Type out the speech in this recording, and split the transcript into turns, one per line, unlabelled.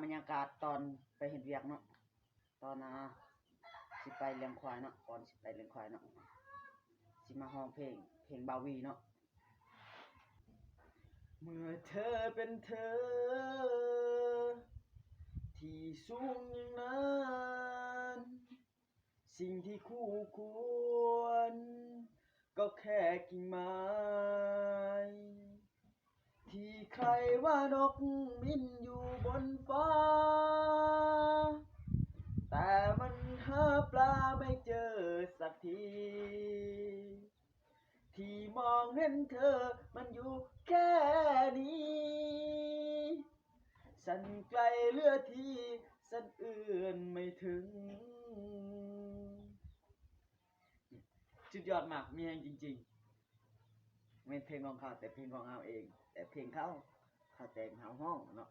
บรรยากาศตอนไปเฮ็ดเวียกเนาะตอนสิไปเลี้ยงควายเนาะก่อนสิไปเลี้ยงควายเนาะสิมาร้องเพลงบาวีเนาะเมื่อเธอเป็นเธอที่สูงอย่างนั้นสิ่งที่คู่ควรก็แค่กิ่งไม้ที่ใครว่านกบินอยู่บนฟ้าแต่มันหาปลาไม่เจอสักทีที่มองเห็นเธอมันอยู่แค่นี้ฉันไกลเหลือที่ฉันเอื้อนไม่ถึงสุดยอดมากมีแรงจริงๆไม่เพลงของเขาแต่เพลงของเราเองแต่เพลงเขาแต่งเขาห้องเนาะ